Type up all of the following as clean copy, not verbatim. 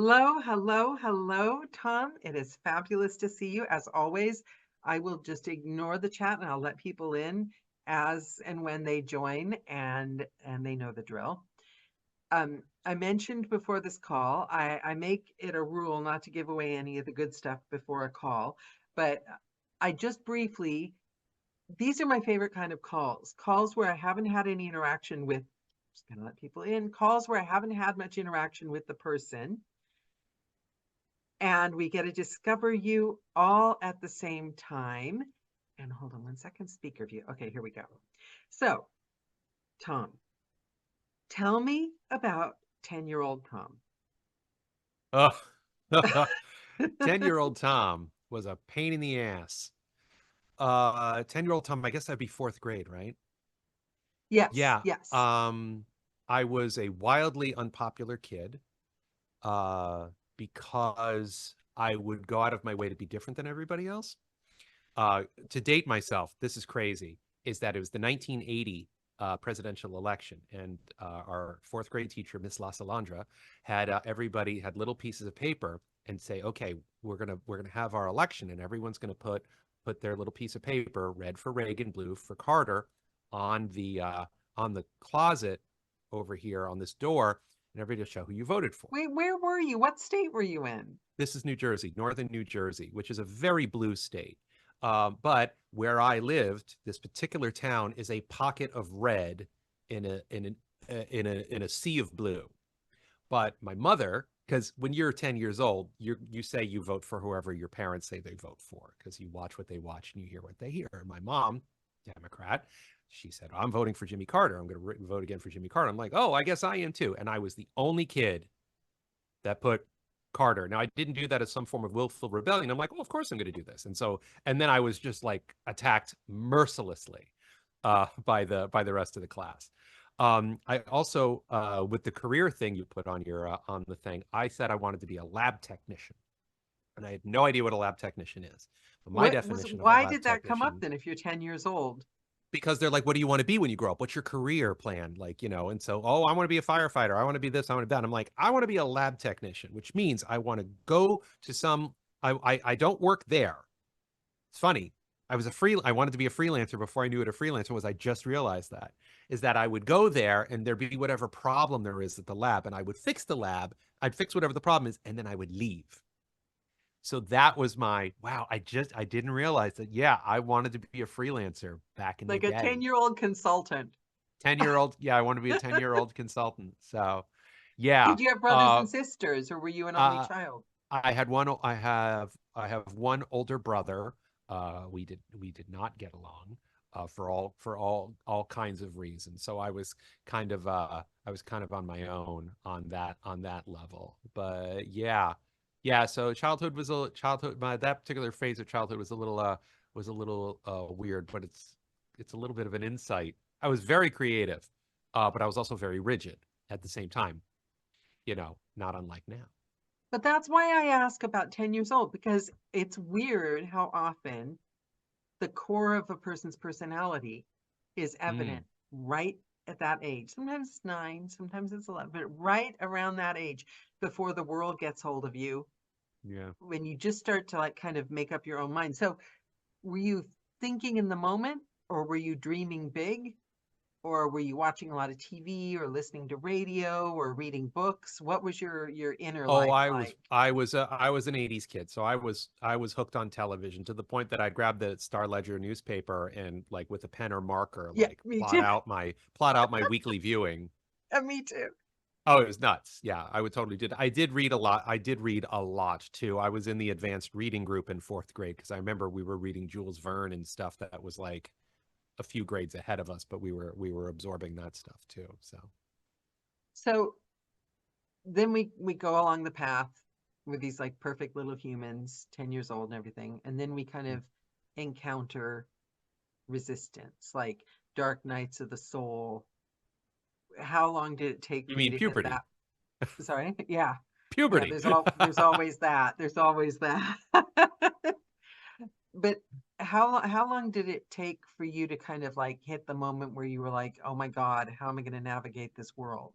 Hello, hello, hello, Tom. It is fabulous to see you. As always, I will just ignore the chat and I'll let people in as and when they join and they know the drill. I mentioned before this call, I make it a rule not to give away any of the good stuff before a call, but I just briefly, these are my favorite kind of calls where I haven't had any interaction with, just gonna let people in, calls where I haven't had much interaction with the person. And we get to discover you all at the same time. And hold on 1 second, speaker view. Okay, here we go. So, Tom, tell me about 10-year-old Tom. Oh, 10-year-old Tom was a pain in the ass. 10-year-old Tom, I guess that'd be fourth grade, right? Yes, Yeah. yes. Um, I was a wildly unpopular kid, uh, because I would go out of my way to be different than everybody else. To date myself, this is crazy, is that it was the 1980 presidential election, and our fourth grade teacher, Miss La Salandra, had everybody had little pieces of paper and say, "Okay, we're gonna have our election, and everyone's gonna put their little piece of paper, red for Reagan, blue for Carter, on the closet over here on this door, and everybody to show who you voted for." Wait, where were you? What state were you in? This is New Jersey, northern New Jersey, which is a very blue state. But where I lived, this particular town is a pocket of red in a sea of blue. But my mother, because when you're 10 years old, you say you vote for whoever your parents say they vote for, because you watch what they watch and you hear what they hear. And my mom, Democrat, she said, "I'm voting for Jimmy Carter. I'm going to vote again for Jimmy Carter." I'm like, "Oh, I guess I am too." And I was the only kid that put Carter. Now, I didn't do that as some form of willful rebellion. I'm like, well, of course I'm going to do this. And then I was just like attacked mercilessly by the rest of the class. I also, with the career thing you put on your on the thing, I said I wanted to be a lab technician, and I had no idea what a lab technician is. But my definition of a Why lab did that come up technician, then if you're 10 years old? because they're like, what do you want to be when you grow up? What's your career plan? Like, and so, oh, I want to be a firefighter. I want to be this. I want to be that. I'm like, I want to be a lab technician, which means I want to go to I don't work there. It's funny. I wanted to be a freelancer before I knew what a freelancer was. I just realized that is that I would go there and there'd be whatever problem there is at the lab, and I would fix the lab. I'd fix whatever the problem is, and then I would leave. So that was my wow. I didn't realize that. Yeah, I wanted to be a freelancer back in the Like a day. 10-year-old consultant. 10-year-old. Yeah, I want to be a 10-year-old consultant. So, yeah. Did you have brothers Uh, and sisters or were you an only uh, child? I have one older brother. We did not get along for all kinds of reasons. So I was kind of on my own on that level. But yeah. Yeah, so childhood that particular phase of childhood was a little weird, but it's a little bit of an insight. I was very creative, but I was also very rigid at the same time, not unlike now. But that's why I ask about 10 years old, because it's weird how often the core of a person's personality is Mm, evident right at that age. Sometimes it's 9, sometimes it's 11, but right around that age before the world gets hold of you, yeah. when you just start to like kind of make up your own mind. So, were you thinking in the moment or were you dreaming big? Or were you watching a lot of TV or listening to radio or reading books? What was your inner Oh, life I was like? I was I was an 80s kid, so I was hooked on television to the point that I'd grab the Star Ledger newspaper and like with a pen or marker Yeah, like me plot too. out my plot out my weekly viewing. Me too. Oh, it was nuts. Yeah, I would totally did. I did read a lot. I did read a lot too. I was in the advanced reading group in fourth grade because I remember we were reading Jules Verne and stuff that was like a few grades ahead of us, but we were absorbing that stuff too. So, So then we go along the path with these like perfect little humans, 10 years old and everything. And then we kind of encounter resistance, like dark nights of the soul. How long did it take you for you mean to hit that? puberty? Sorry. Yeah. Yeah, Puberty. there's always that. There's always that. But how long did it take for you to kind of like hit the moment where you were like, "Oh my God, how am I going to navigate this world?"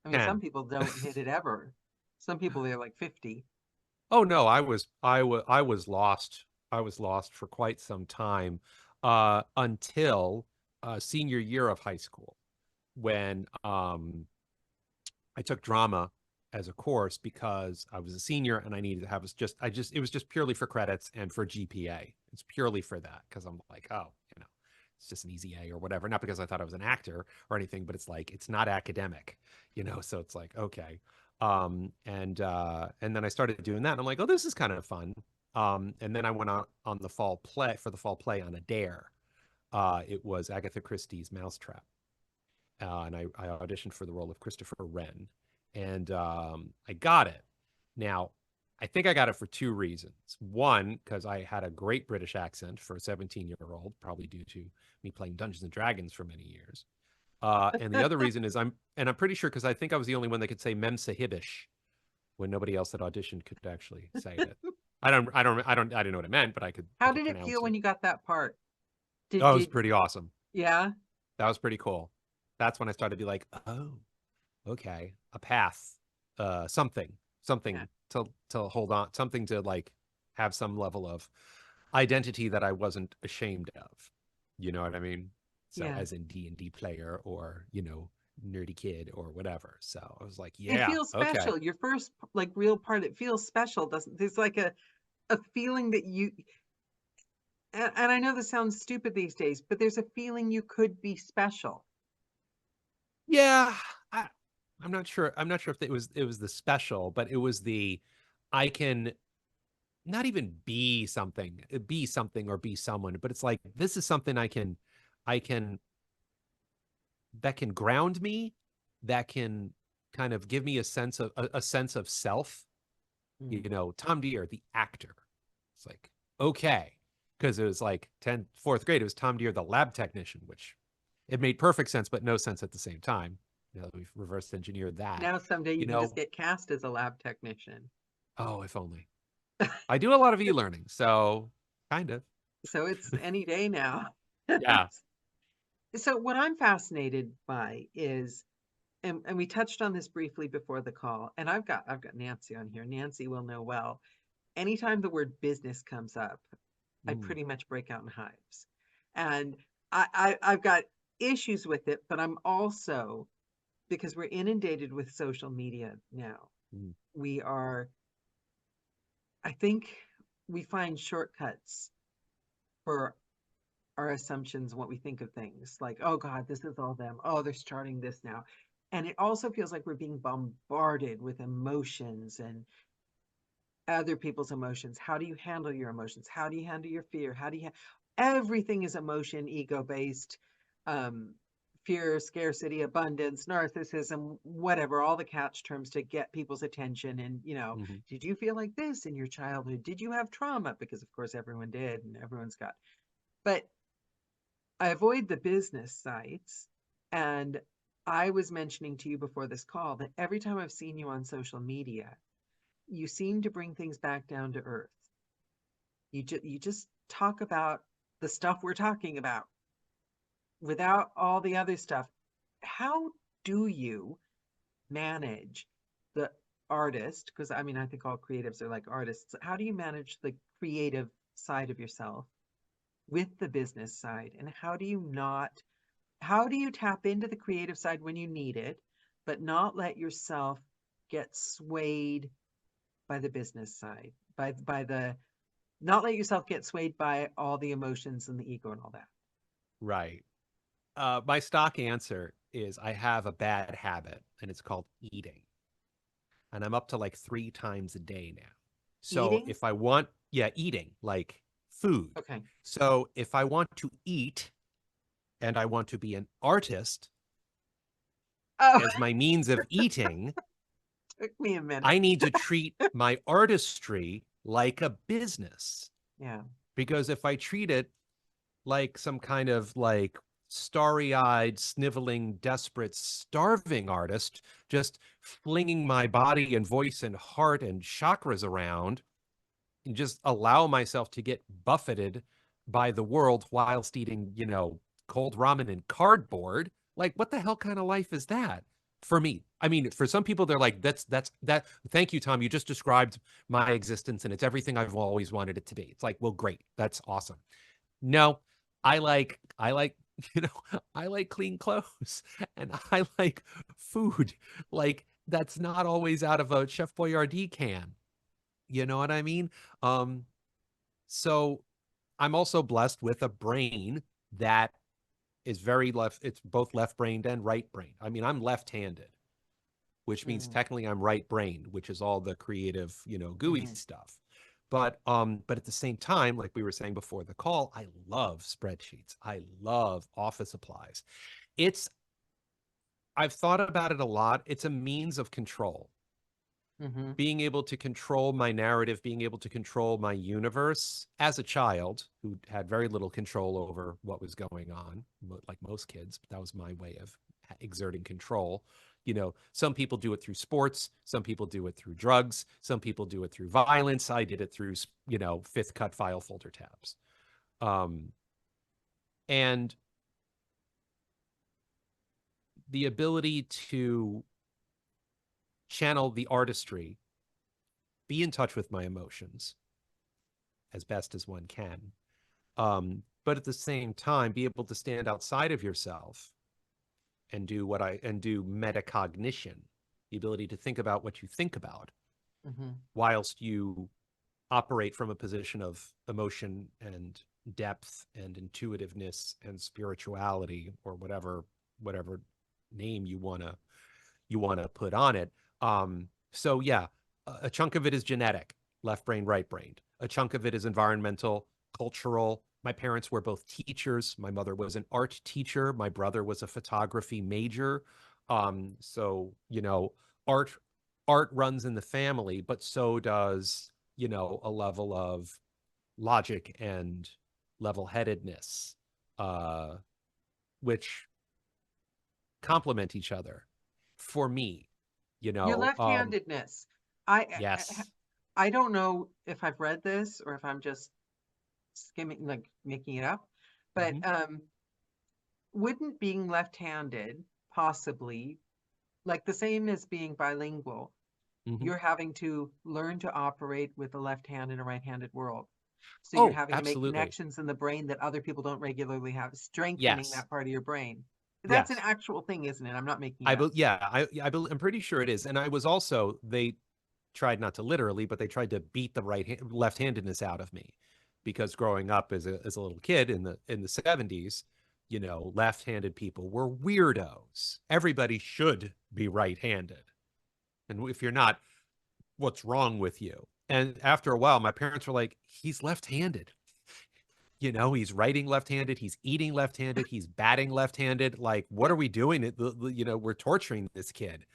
I mean, some 10. people don't hit it ever. Some people, they're like 50. Oh no, I was lost. I was lost for quite some time until senior year of high school when I took drama as a course because I was a senior and I needed to have it was just purely for credits and for GPA. It's purely for that because I'm like, oh, it's just an easy A or whatever. Not because I thought I was an actor or anything, but it's like it's not academic, so it's like, okay. And then I started doing that and I'm like, oh, this is kind of fun. And then I went on the fall play on a Dare. It was Agatha Christie's Mousetrap. And I auditioned for the role of Christopher Wren, and I got it. Now, I think I got it for two reasons. One, because I had a great British accent for a 17-year-old, probably due to me playing Dungeons and Dragons for many years. And the other reason is I'm pretty sure because I think I was the only one that could say Mem Sahibish when nobody else that auditioned could actually say it. I didn't know what it meant, but I How could did it pronounce feel it. when you got that part? Oh, it was Did pretty awesome. yeah? That was pretty cool. That's when I started to be like, oh, okay, a path, something Yeah. to hold on, something to like have some level of identity that I wasn't ashamed of. You know what I mean? So Yeah. as in D&D player or, nerdy kid or whatever. So I was like, It yeah, feels okay. special. Your first like real part, it feels special, doesn't there's like a feeling that you and I know this sounds stupid these days, but there's a feeling you could be special. Yeah, I, I'm not sure. I'm not sure if it was the special, but it was the I can not even be something or be someone, but it's like this is something I can that can ground me, that can kind of give me a sense of self. Mm. Tom Dheere, the actor. It's like, okay. Because it was like fourth grade, it was Tom Dheere, the lab technician, which it made perfect sense, but no sense at the same time. We've reverse engineered that. Now someday you You can just know, get cast as a lab technician. oh, if only. I do a lot of e-learning, so kind of. So it's any day now. Yeah. So what I'm fascinated by is and we touched on this briefly before the call, and I've got Nancy on here. Nancy will know well. Anytime the word business comes up, I Mm, pretty much break out in hives. And I've got issues with it, but I'm also, because we're inundated with social media now, mm, we are, I think we find shortcuts for our assumptions, what we think of things. Like, oh God, this is all them. Oh, they're starting this now. And it also feels like we're being bombarded with emotions and other people's emotions. How do you handle your emotions? How do you handle your fear? How do you everything is emotion, ego based, um, fear, scarcity, abundance, narcissism, whatever, all the catch terms to get people's attention. And, mhm. did you feel like this in your childhood? Did you have trauma? Because of course everyone did and everyone's got, but I avoid the business sites. And I was mentioning to you before this call that every time I've seen you on social media, you seem to bring things back down to earth. You just talk about the stuff we're talking about without all the other stuff. How do you manage the artist? Because I mean, I think all creatives are like artists. How do you manage the creative side of yourself with the business side? And how do you tap into the creative side when you need it, but not let yourself get swayed by the business side, by the not let yourself get swayed by all the emotions and the ego and all that. Right. My stock answer is I have a bad habit, and it's called eating. And I'm up to like 3 times a day now. So Eating? if I want, yeah, eating like food. Okay. So if I want to eat and I want to be an artist Oh, as my means of eating, took me a minute. I need to treat my artistry like a business. Yeah. Because if I treat it like some kind of like starry-eyed, sniveling, desperate, starving artist, just flinging my body and voice and heart and chakras around and just allow myself to get buffeted by the world whilst eating, cold ramen and cardboard. Like, what the hell kind of life is that? for me. I mean, for some people, they're like, that's that. Thank you, Tom. You just described my existence, and it's everything I've always wanted it to be. It's like, well, great, that's awesome. No, I like I like clean clothes and I like food. Like that's not always out of a Chef Boyardee can. You know what I mean? Um, so I'm also blessed with a brain that is very left. It's both left-brained and right-brained. I mean, I'm left-handed, which means Mm, technically I'm right-brained, which is all the creative, gooey mhm, stuff. But at the same time, like we were saying before the call, I love spreadsheets. I love office supplies. It's I've thought about it a lot. It's a means of control. mhm, Being able to control my narrative, being able to control my universe as a child who had very little control over what was going on, like most kids, but that was my way of exerting control. Some people do it through sports, some people do it through drugs, some people do it through violence. I did it through, fifth cut file folder tabs. Um, and the ability to channel the artistry, be in touch with my emotions as best as one can. But at the same time, be able to stand outside of yourself and do metacognition, the ability to think about what you think about, mhm. whilst you operate from a position of emotion and depth and intuitiveness and spirituality, or whatever name you want to put on it. So yeah, a chunk of it is genetic, left brain, right brain. A chunk of it is environmental, cultural. My parents were both teachers. My mother was an art teacher. My brother was a photography major. So art art runs in the family, but so does a level of logic and level-headedness, uh, which complement each other for me. You Your know, um, left-handedness. I yes. I don't know if I've read this or if I'm just skimming, like making it up, but Hmm. wouldn't being left-handed possibly, like the same as being bilingual, Hmm. you're having to learn to operate with a left hand in a right-handed world. So you're Oh, having to make absolutely. connections in the brain that other people don't regularly have, strengthening Yes. that part of your brain. That's an Yes. actual thing, isn't it? I'm not making it up. Yeah, I'm pretty sure it is. And I was also, they tried not to literally, but they tried to beat the left-handedness out of me, because growing up as a little kid in the 70s, left-handed people were weirdos. Everybody should be right-handed. And if you're not, what's wrong with you? And after a while, my parents were like, he's left-handed. He's writing left-handed, he's eating left-handed, he's batting left-handed. Like, what are we doing? We're torturing this kid,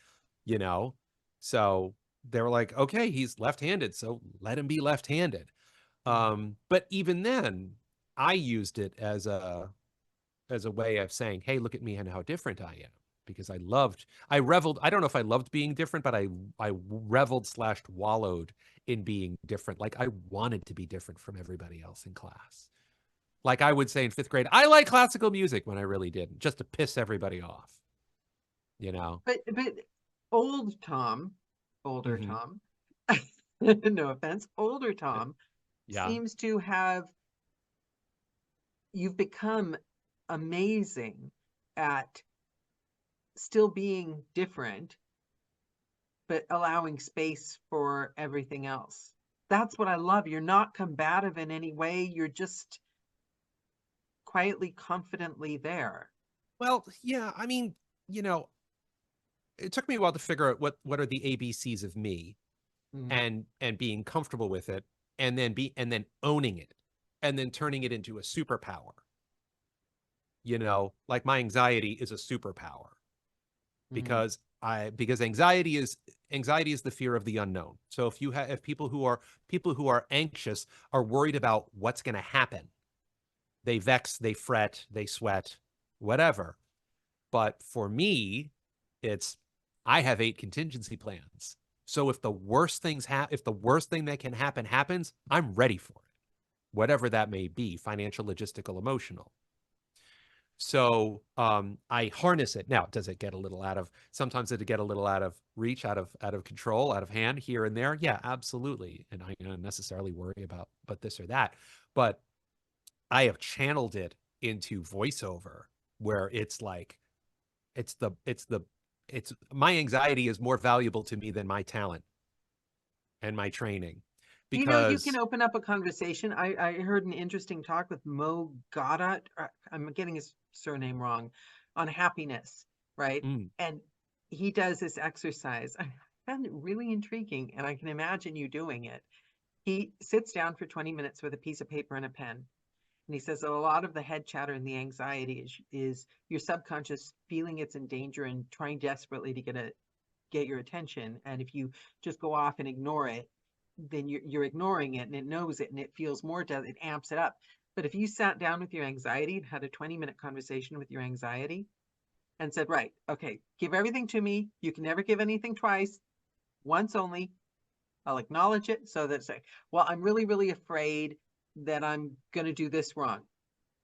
you know? So they were like, okay, he's left-handed, so let him be left-handed. Mhm. But even then, I used it as a way of saying, hey, look at me and how different I am. Because I reveled, I don't know if I loved being different, but I reveled slash wallowed in being different. Like I wanted to be different from everybody else in class. Like I would say in fifth grade, I like classical music when I really didn't, just to piss everybody off, you know? But old Tom, older Hmm. Tom, no offense, older Tom Yeah. seems to have, you've become amazing at still being different, but allowing space for everything else. That's what I love. You're not combative in any way. You're just quietly, confidently there. Well, yeah, I mean, you know, it took me a while to figure out what are the ABCs of me, Mm, and being comfortable with it, and then owning it, and then turning it into a superpower. Like my anxiety is a superpower, mm, because anxiety is the fear of the unknown. So if people who are anxious are worried about what's going to happen, they vex, they fret, they sweat, whatever. But for me, it's I have 8 contingency plans. So if the worst thing that can happen happens, I'm ready for it, whatever that may be, financial, logistical, emotional. So I harness it. Now, does it get a little out of, sometimes it get a little out of reach, out of control, out of hand here and there? Yeah, absolutely. And I don't necessarily worry about but this or that. But I have channeled it into voiceover where it's like it's my anxiety is more valuable to me than my talent and my training You know, you can because open up a conversation. I heard an interesting talk with Mo Goddard. I'm getting his surname wrong, on happiness, right? mm, And he does this exercise. I found it really intriguing, and I can imagine you doing it. He sits down for 20 minutes with a piece of paper and a pen. And he says that a lot of the head chatter and the anxiety is your subconscious feeling it's in danger and trying desperately to get your attention. And if you just go off and ignore it, then you're ignoring it, and it knows it, and it feels more, it amps it up. But if you sat down with your anxiety and had a 20-minute conversation with your anxiety and said, right, okay, give everything to me. You can never give anything twice, once only. I'll acknowledge it so that it's like, well, I'm really, really afraid that I'm going to do this wrong.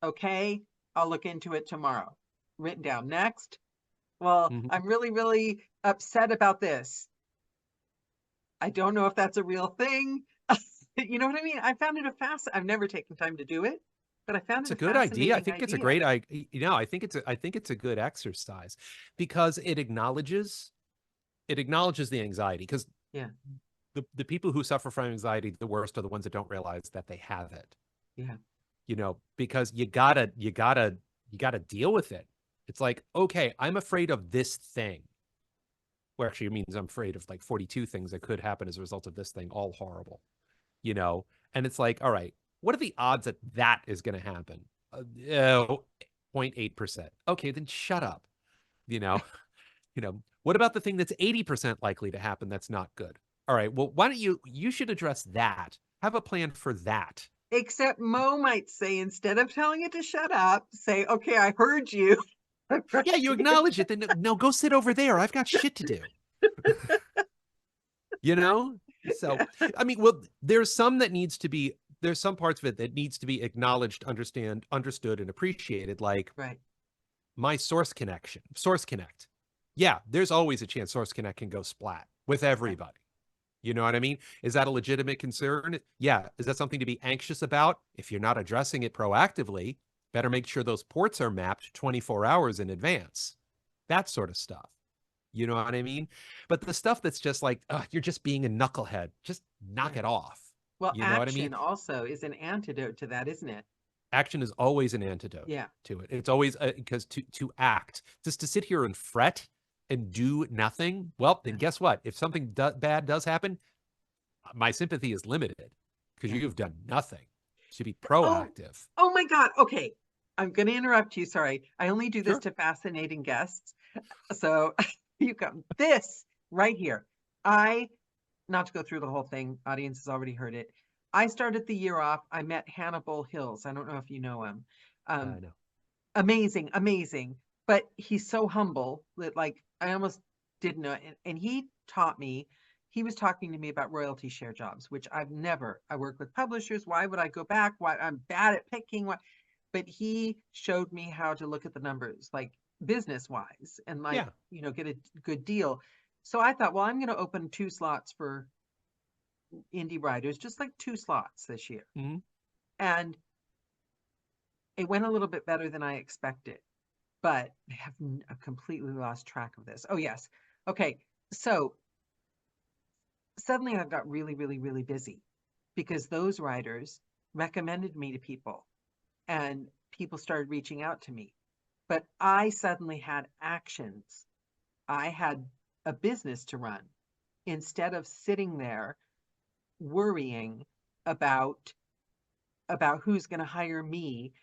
Okay, I'll look into it tomorrow. Written down. Next. Well, mhm. I'm really, really upset about this. I don't know if that's a real thing. You know what I mean? I found it I've never taken time to do it, but I found It's it a a good idea. I fascinating think it's a idea. great I think it's a good exercise because it acknowledges the anxiety because Yeah, the people who suffer from anxiety the worst are the ones that don't realize that they have it. yeah, Because you gotta deal with it. It's like, okay, I'm afraid of this thing. Well, actually, it means I'm afraid of like 42 things that could happen as a result of this thing, all horrible, you know? And it's like, all right, what are the odds that that is going to happen? 0.8%. Okay, then shut up. You know, what about the thing that's 80% likely to happen that's not good? All right, well, why don't you should address that. Have a plan for that. except Mo might say, instead of telling it to shut up, say, okay, I heard you. Yeah, you acknowledge it, then no, go sit over there. I've got shit to do. You know? So, I mean, well, there's some parts of it that needs to be acknowledged, understood, and appreciated, like Right. my source connect. Yeah, there's always a chance source connect can go splat with Yeah. everybody. You know what I mean? Is that a legitimate concern? Yeah. Is that something to be anxious about? If you're not addressing it proactively, better make sure those ports are mapped 24 hours in advance. That sort of stuff. You know what I mean? But the stuff that's just like, you're just being a knucklehead, just knock Right. it off. Well, You know what I mean? action also is an antidote to that, isn't it? Action is always an antidote Yeah. to it. It's always because to act, just to sit here and fret and do nothing. Well, then Yeah. guess what? If something bad does happen, my sympathy is limited because Yeah. you've done nothing to be Oh, proactive. oh my God. Okay. I'm going to interrupt you. Sorry. I only do this Sure. to fascinating guests. So you got this right here. I, not to go through the whole thing, audience has already heard it. I started the year off. I met Hannibal Hills. I don't know if you know him. Um, No. amazing, amazing. But he's so humble that, like, I almost didn't know. And he taught me, he was talking to me about royalty share jobs, which I work with publishers. Why would I go back? Why I'm bad at picking what, but he showed me how to look at the numbers, like business wise, and like, Yeah. get a good deal. So I thought, well, I'm going to open 2 slots for indie writers, just like 2 slots this year. Mm-hmm. And it went a little bit better than I expected, but I have completely lost track of this. Oh, yes. Okay. So suddenly I got really, really, really busy because those writers recommended me to people, and people started reaching out to me. But I suddenly had actions. I had a business to run instead of sitting there worrying about who's going to hire me.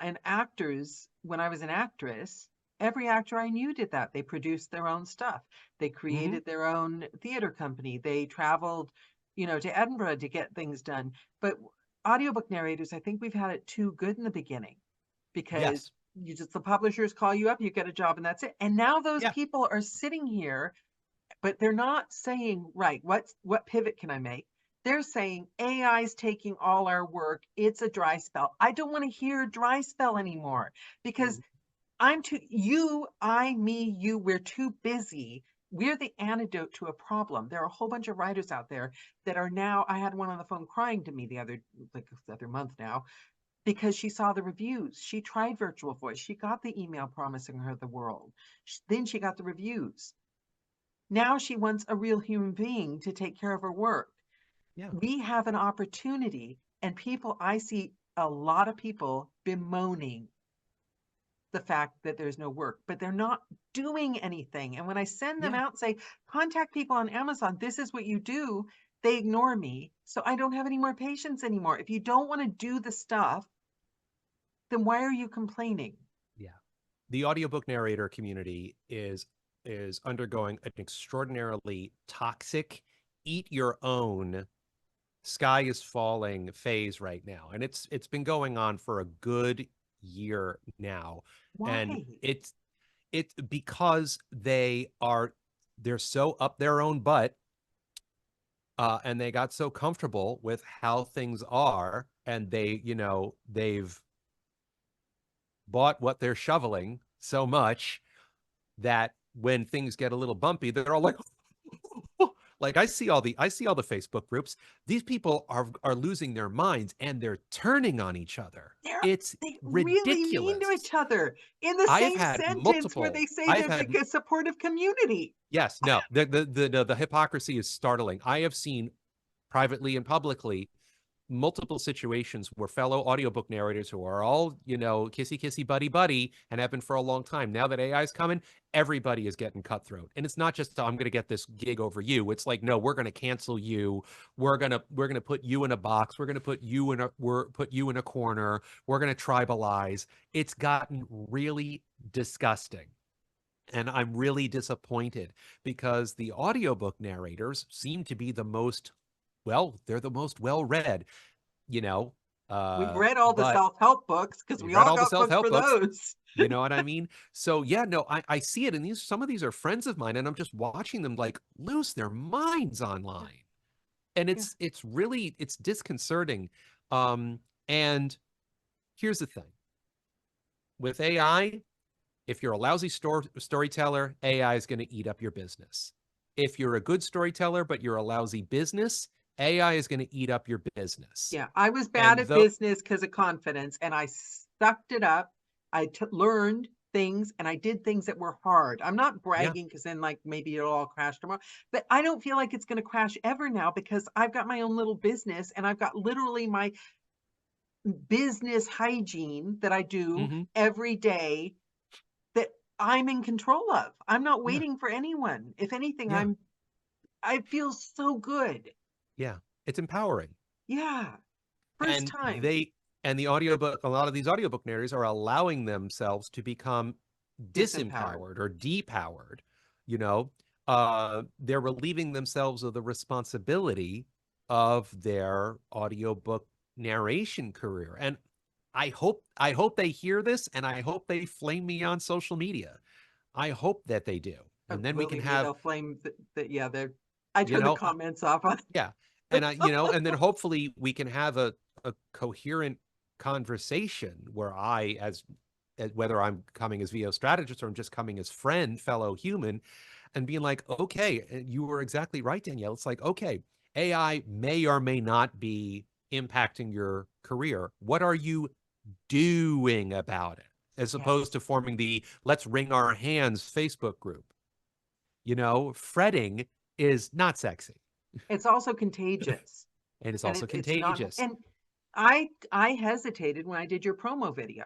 And actors, when I was an actress, every actor I knew did that. They produced their own stuff. They Mm-hmm. created their own theater company. They traveled, to Edinburgh to get things done. But audiobook narrators, I think we've had it too good in the beginning, because Yes. the publishers call you up, you get a job, and that's it. And now those Yeah. people are sitting here, but they're not saying, right, what pivot can I make? They're saying AI is taking all our work. It's a dry spell. I don't want to hear dry spell anymore, because Mm-hmm. I'm too, you, I, me, you, we're too busy. We're the antidote to a problem. There are a whole bunch of writers out there that are now, I had one on the phone crying to me the other month now, because she saw the reviews. She tried virtual voice. She got the email promising her the world. Then she got the reviews. Now she wants a real human being to take care of her work. Yeah. We have an opportunity, and I see a lot of people bemoaning the fact that there's no work, but they're not doing anything. And when I send them Yeah. out, say, contact people on Amazon, this is what you do, they ignore me. So I don't have any more patience anymore. If you don't want to do the stuff, then why are you complaining? Yeah. The audiobook narrator community is undergoing an extraordinarily toxic, eat your own, sky is falling phase right now. And it's been going on for a good year now. And Why? it's because they're so up their own butt, and they got so comfortable with how things are, and they've bought what they're shoveling so much that when things get a little bumpy, they're all like, like I see all the Facebook groups. These people are losing their minds and they're turning on each other. They're It's they really mean to ridiculous. each other in the I have same had sentence where multiple. they say I've they're had like a supportive community. Yes, no, the hypocrisy is startling. I have seen privately and publicly multiple situations where fellow audiobook narrators who are all, kissy kissy buddy buddy and have been for a long time. Now that AI is coming, everybody is getting cutthroat. And it's not just, I'm going to get this gig over you. It's like, no, we're going to cancel you. We're going to put you in a box. We're put you in a corner. We're going to tribalize. It's gotten really disgusting. And I'm really disappointed because the audiobook narrators seem to be they're the most well read, you know, We've read all the but self-help books because we we read all all the got books self-help for books. those. You know what I mean? So yeah, no, I see it. And some of these are friends of mine, and I'm just watching them like lose their minds Yeah, online. And yeah, it's disconcerting. And here's the thing with AI, if you're a lousy storyteller, AI is going to eat up your business. If you're a good storyteller, but you're a lousy business, AI is going to eat up your business. yeah. I was bad And at business because of confidence, and I sucked it up. Learned things, and I did things that were hard. I'm not yeah, bragging because then, like, maybe it'll all crash tomorrow. But I don't feel like it's going to crash ever now because I've got my own little business, and I've got literally my business hygiene that I do hmm every day that I'm in control of. I'm not yeah, waiting for anyone. If anything, yeah, I feel so good. yeah. It's empowering. Yeah. First And time. a lot of these audiobook narrators are allowing themselves to become Disempowered. disempowered or depowered. You know, they're relieving themselves of the responsibility of their audiobook narration career. And I hope they hear this, and I hope they flame me on social media. I hope that they do. And then we can Believe me, have, they'll flame that. Yeah, they're, I you turn the know, comments off on. yeah. And then hopefully we can have a coherent conversation where as whether I'm coming as VO strategist or I'm just coming as friend, fellow human, and being like, okay, you were exactly right, Danielle. It's like, okay, AI may or may not be impacting your career. What are you doing about it? As opposed Yes. to forming the let's wring our hands Facebook group. Fretting is not sexy, It's also contagious. and it's And also it's not, contagious. and I hesitated when I did your promo video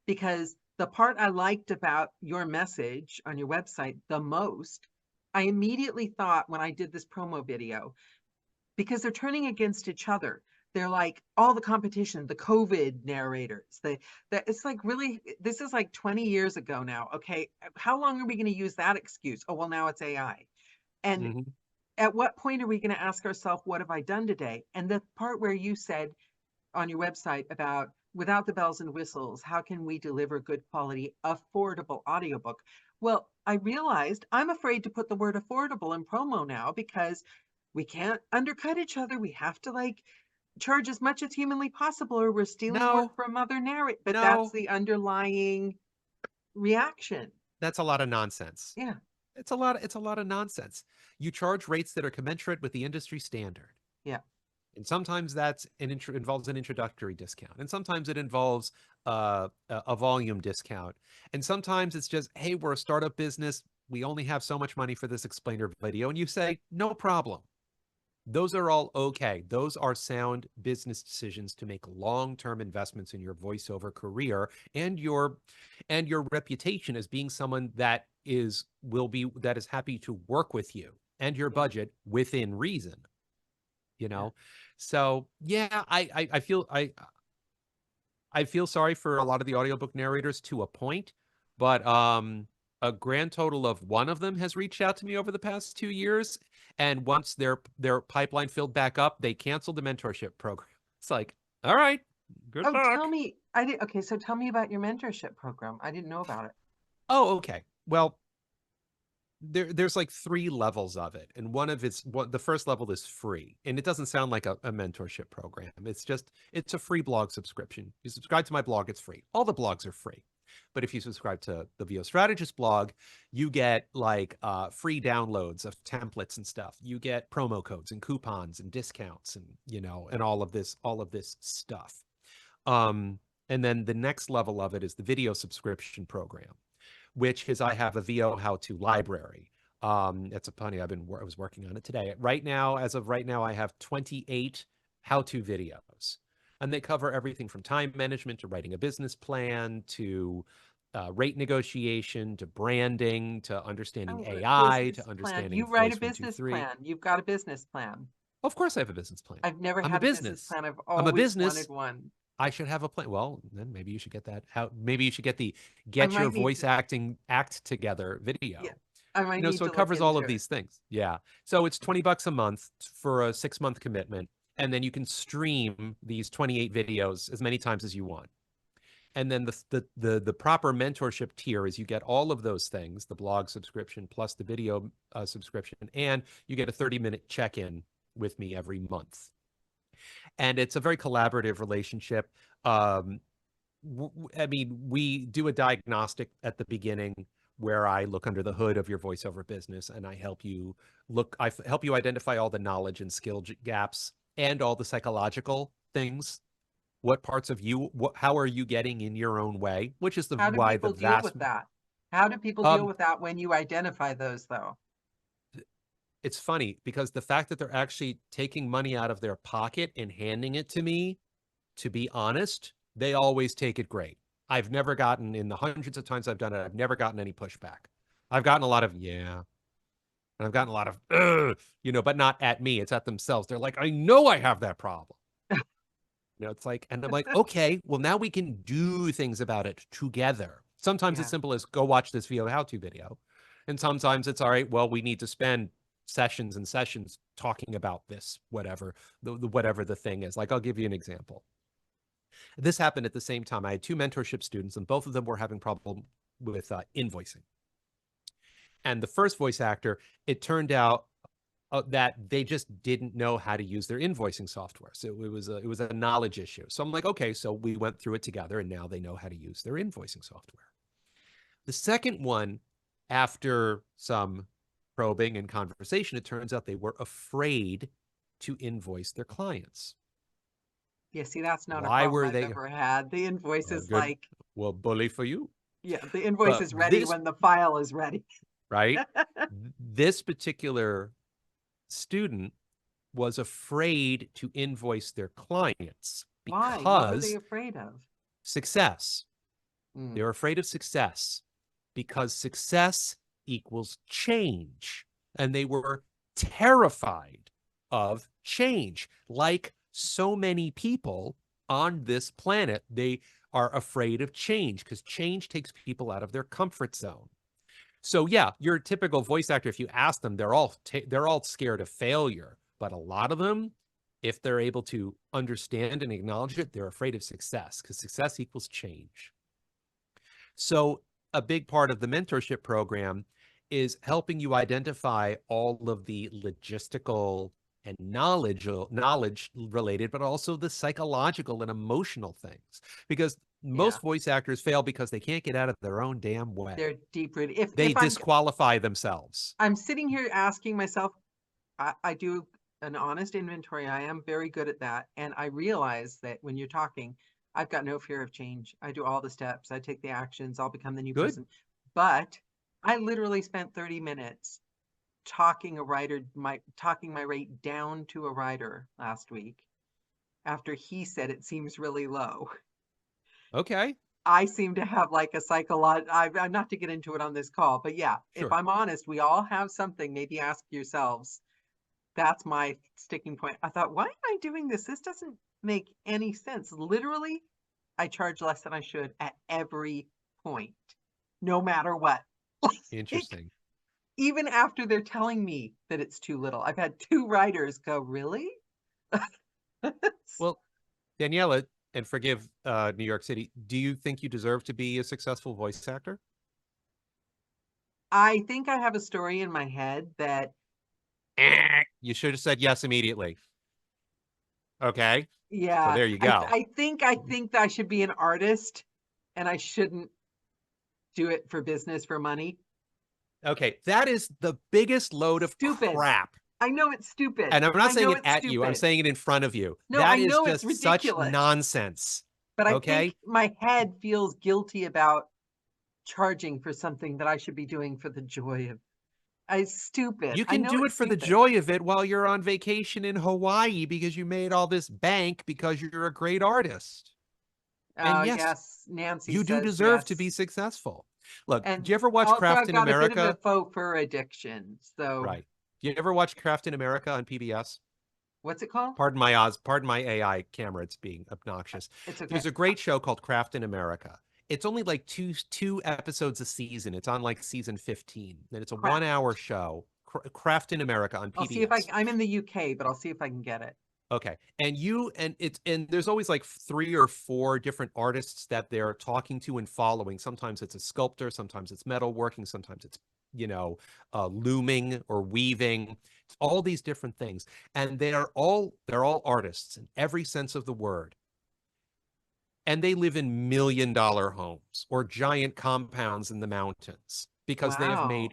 because the part I liked about your message on your website the most, I immediately thought when I did this promo video, because they're turning against each other. They're like all the competition, the COVID narrators. That it's like, really, this is like 20 years ago now. Okay, how long are we going to use that excuse? Oh well, now it's AI. And Mhm. at what point are we going to ask ourselves, what have I done today? And the part where you said on your website about without the bells and whistles, how can we deliver good quality, affordable audiobook? Well, I realized I'm afraid to put the word affordable in promo now because we can't undercut each other. We have to like charge as much as humanly possible or we're stealing work No, from other narrate. But that's no, the underlying. reaction. That's a lot of nonsense. Yeah. It's a lot of nonsense. You charge rates that are commensurate with the industry standard. Yeah. And sometimes that's involves an introductory discount. And sometimes it involves a volume discount. And sometimes it's just, hey, we're a startup business. We only have so much money for this explainer video. And you say, no problem. Those are all okay. Those are sound business decisions to make long-term investments in your voiceover career and your reputation as being someone that is happy to work with you and your Yeah. budget within reason, you Yeah. know. So yeah, I feel sorry for a lot of the audiobook narrators to a point, but a grand total of one of them has reached out to me over the past 2 years, and once their pipeline filled back up, they canceled the mentorship program. It's like, all right, good Oh, tell luck. me. Okay, so tell me about your mentorship program. I didn't know about it. Oh, okay. Well, there's like 3 levels of it, and the first level is free, and it doesn't sound like a mentorship program. It's a free blog subscription. You subscribe to my blog, it's free. All the blogs are free, but if you subscribe to the VO Strategist blog, you get like free downloads of templates and stuff. You get promo codes and coupons and discounts, and and all of this stuff. um and then the next level of it is the video subscription program, which is I have a VO how-to library. It's a funny. I was working on it today. As of right now, I have 28 how-to videos, and they cover everything from time management to writing a business plan to rate negotiation to branding to understanding Oh, a AI to business plan. understanding You write a voice one two business three. plan. You've got a business plan. Of course, I have a business plan. I've never I'm a had a business business. plan. I've I'm a always wanted business. one. I should have a plan. Well, then maybe you should get that. Maybe you should get the I get your might need voice to, acting act together yeah, video. I might need So to it look covers all of into it. these things. Yeah. So it's $20 a month for a 6-month commitment. And then you can stream these 28 videos as many times as you want. And then the proper mentorship tier is you get all of those things, the blog subscription plus the video subscription, and you get a 30-minute check-in with me every month. And it's a very collaborative relationship. Um, I mean, we do a diagnostic at the beginning where I look under the hood of your voiceover business and I help you help you identify all the knowledge and skill gaps and all the psychological things. What parts of you, how are you getting in your own way? Which is How do why the people deal vast, with that? How do people deal um, with that when you identify those, though? it's funny because the fact that they're actually taking money out of their pocket and handing it to me, to be honest, they always take it great. I've never gotten, in the hundreds of times I've done it, I've never gotten any pushback. I've gotten a lot of, yeah. And I've gotten a lot of, but not at me. It's at themselves. They're like, I know I have that problem. It's like, and I'm like, okay, well, now we can do things about it together. Sometimes it's Yeah. simple as go watch this VO how-to video. And sometimes it's all right, well, we need to spend sessions and sessions talking about this, whatever, whatever the thing is. Like, I'll give you an example. This happened at the same time. I had 2 mentorship students, and both of them were having problem with invoicing. And the first voice actor, it turned out that they just didn't know how to use their invoicing software. So it was a knowledge issue. So I'm like, okay, so we went through it together, and now they know how to use their invoicing software. The second one, after some probing and conversation, it turns out they were afraid to invoice their clients. Yeah, see, that's not a Why problem were I've they? ever had. The invoice is Good. like, Well, bully for you. yeah, the invoice But is ready this, when the file is ready. right? This particular student was afraid to invoice their clients Why? What were they because afraid of? success. Mm. They're afraid of success because success equals change. And they were terrified of change. Like so many people on this planet, they are afraid of change because change takes people out of their comfort zone. So yeah, your typical voice actor, if you ask them, they're all scared of failure. But a lot of them, if they're able to understand and acknowledge it, they're afraid of success because success equals change. So a big part of the mentorship program is helping you identify all of the logistical and knowledge related, but also the psychological and emotional things. Because Yeah. most voice actors fail because they can't get out of their own damn way. They're deep rooted. They If disqualify themselves. I'm sitting here asking myself, I do an honest inventory. I am very good at that. And I realize that when you're talking, I've got no fear of change. I do all the steps. I take the actions. I'll become the new Good. person. But I literally spent 30 minutes talking my rate down to a writer last week after he said it seems really low. Okay. I seem to have like a psychological, I'm not to get into it on this call, but yeah, if Sure. I'm honest, we all have something. Maybe ask yourselves. That's my sticking point. I thought, why am I doing this? This doesn't make any sense. Literally, I charge less than I should at every point, no matter what. Like, Interesting. even after they're telling me that it's too little. I've had two writers go, really? Well, Daniela, and forgive New York City, do you think you deserve to be a successful voice actor? I think I have a story in my head that, You should have said yes immediately. Okay. So yeah, there you go. I think that I should be an artist and I shouldn't do it for business, for money. Okay. That is the biggest load of Stupid. crap. I know it's stupid. And I'm not I saying know it it's at you, I'm stupid. saying it in front of you. No, I That is know it's just such ridiculous. nonsense. But I think Okay. my head feels guilty about charging for something that I should be doing for the joy of. It's stupid. You I can know do it it's for the stupid. joy of it while you're on vacation in Hawaii because you made all this bank because you're a great artist. And Oh, yes, yes. Nancy you do says deserve to be yes. successful. Look, do And you ever watch also, Craft I've in got a bit of a America? faux fur addiction. So, Right. Do you ever watch Craft in America on PBS? what's it called? Pardon my AI camera, it's being obnoxious. It's okay. There's a great show called Craft in America. It's only like two episodes a season. It's on like season 15. And it's a 1 hour Craft. show. Craft in America on I'll see if PBS. I'm in the UK, but I'll see if I can get it. Okay. And there's always like 3 or 4 different artists that they're talking to and following. Sometimes it's a sculptor, sometimes it's metalworking, sometimes it's, looming or weaving. It's all these different things. And they're all artists in every sense of the word. And they live in $1 million homes or giant compounds in the mountains because Wow.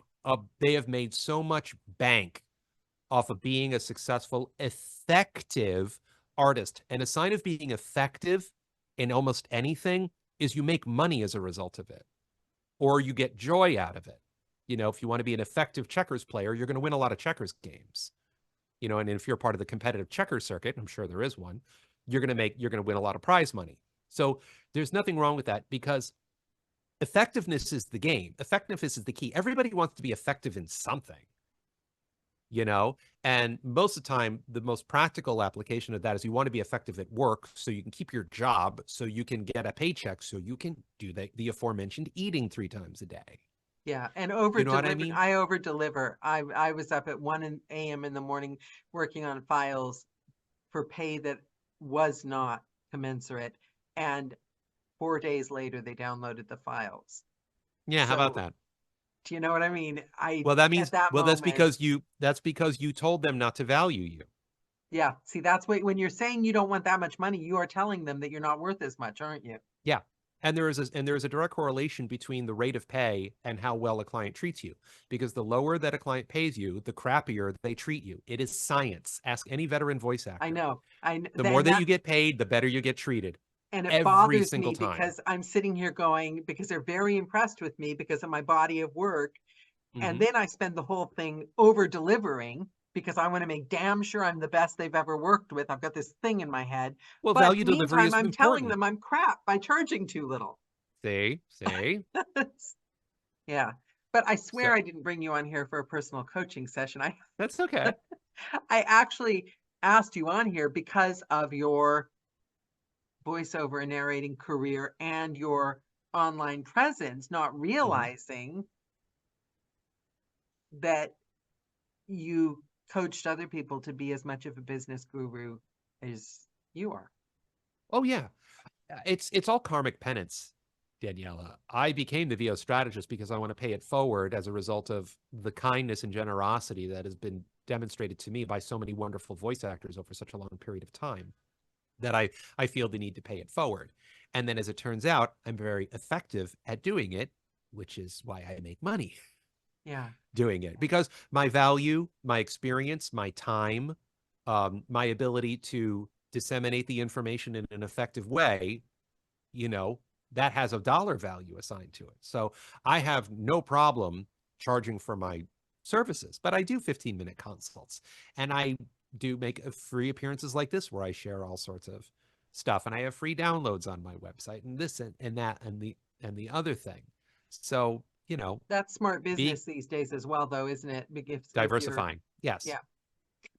they have made so much bank off of being a successful, effective artist. And a sign of being effective in almost anything is you make money as a result of it, or you get joy out of it. If you want to be an effective checkers player, you're going to win a lot of checkers games. And if you're part of the competitive checkers circuit, I'm sure there is one, you're going to win a lot of prize money. So there's nothing wrong with that because effectiveness is the game. Effectiveness is the key. Everybody wants to be effective in something. And most of the time, the most practical application of that is you want to be effective at work so you can keep your job, so you can get a paycheck, so you can do the aforementioned eating 3 times a day. Yeah, and over You know what I delivered. mean? I over deliver. I was up at 1 a.m. in the morning working on files for pay that was not commensurate, and 4 days later they downloaded the files. Yeah, how about So, that? do you know what I mean? I Well, that at means that well, moment, that's because you told them not to value you. yeah. See, that's what when you're saying you don't want that much money, you are telling them that you're not worth as much, aren't you? Yeah. And there is a direct correlation between the rate of pay and how well a client treats you. Because the lower that a client pays you, the crappier they treat you. It is science. Ask any veteran voice I actor. know. The more And that you that's get paid, the better you get treated. and it Every bothers single me time. because I'm sitting here going because they're very impressed with me because of my body of work. And Hmm. then I spend the whole thing over delivering because I want to make damn sure I'm the best they've ever worked with. I've got this thing in my head. Well, But value delivery meantime, is I'm telling important. them I'm crap by charging too little. See? Yeah. But I So swear I didn't bring you on here for a personal coaching session. that's okay. I actually asked you on here because of your voiceover and narrating career and your online presence, not Hmm. realizing that you coached other people to be as much of a business guru as you are. Oh yeah. It's all karmic penance. Daniela. I became the VO strategist because I want to pay it forward as a result of the kindness and generosity that has been demonstrated to me by so many wonderful voice actors over such a long period of time, that I feel the need to pay it forward. And then as it turns out, I'm very effective at doing it, which is why I make money Yeah. doing it, because my value, my experience, my time, my ability to disseminate the information in an effective way, you know, that has a dollar value assigned to it. So I have no problem charging for my services, but I do 15-minute consults, and I do make free appearances like this where I share all sorts of stuff, and I have free downloads on my website, and this and that and the other thing. So, you know, That's smart be business these days as well, though, isn't it? If you're, diversifying. Yes. yeah.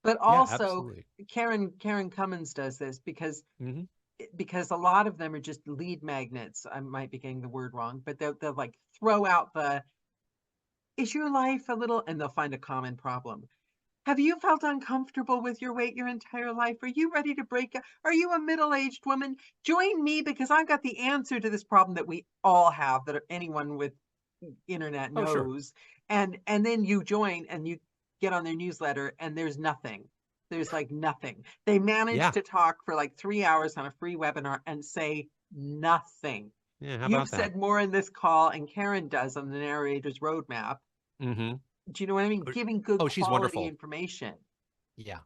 But Yeah, also, absolutely. Karen Cummins does this Hmm. because a lot of them are just lead magnets. I might be getting the word wrong, but they'll like throw out the, is your life a little, and they'll find a common problem. Have you felt uncomfortable with your weight your entire life? Are you ready to break up? Are you a middle-aged woman? Join me because I've got the answer to this problem that we all have, that anyone with internet Oh, sure. knows. And then you join and you get on their newsletter and there's nothing. There's like nothing. They manage Yeah. to talk for like 3 hours on a free webinar and say nothing. Yeah. How You've about that? said more in this call, and Karen does on the narrator's roadmap. Hmm. Do you know what I mean? Giving good Oh, she's quality wonderful. information. Yeah.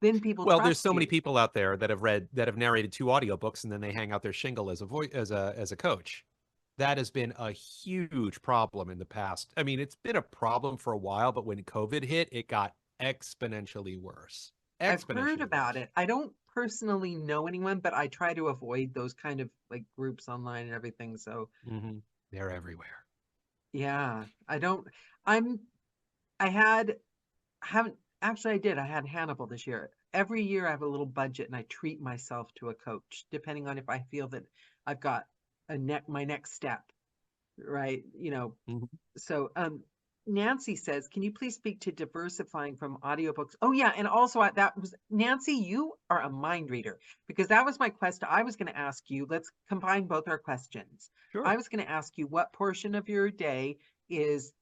Then people Well, there's trust so many you. people out there that have narrated 2 audiobooks, and then they hang out their shingle as a voice as a coach. That has been a huge problem in the past. I mean, it's been a problem for a while, but when COVID hit, it got exponentially worse. I've heard Exponentially about worse. it. I don't personally know anyone, but I try to avoid those kind of like groups online and everything. So Hmm. They're everywhere. yeah, I don't, I'm, I had, haven't, actually I did. I had Hannibal this year. Every year I have a little budget and I treat myself to a coach, depending on if I feel that I've got my next step, right? Hmm. So Nancy says, can you please speak to diversifying from audiobooks? Oh yeah, and also that was Nancy, you are a mind reader, because that was my question. I was going to ask you, let's combine both our questions. Sure. I was going to ask you what portion of your day is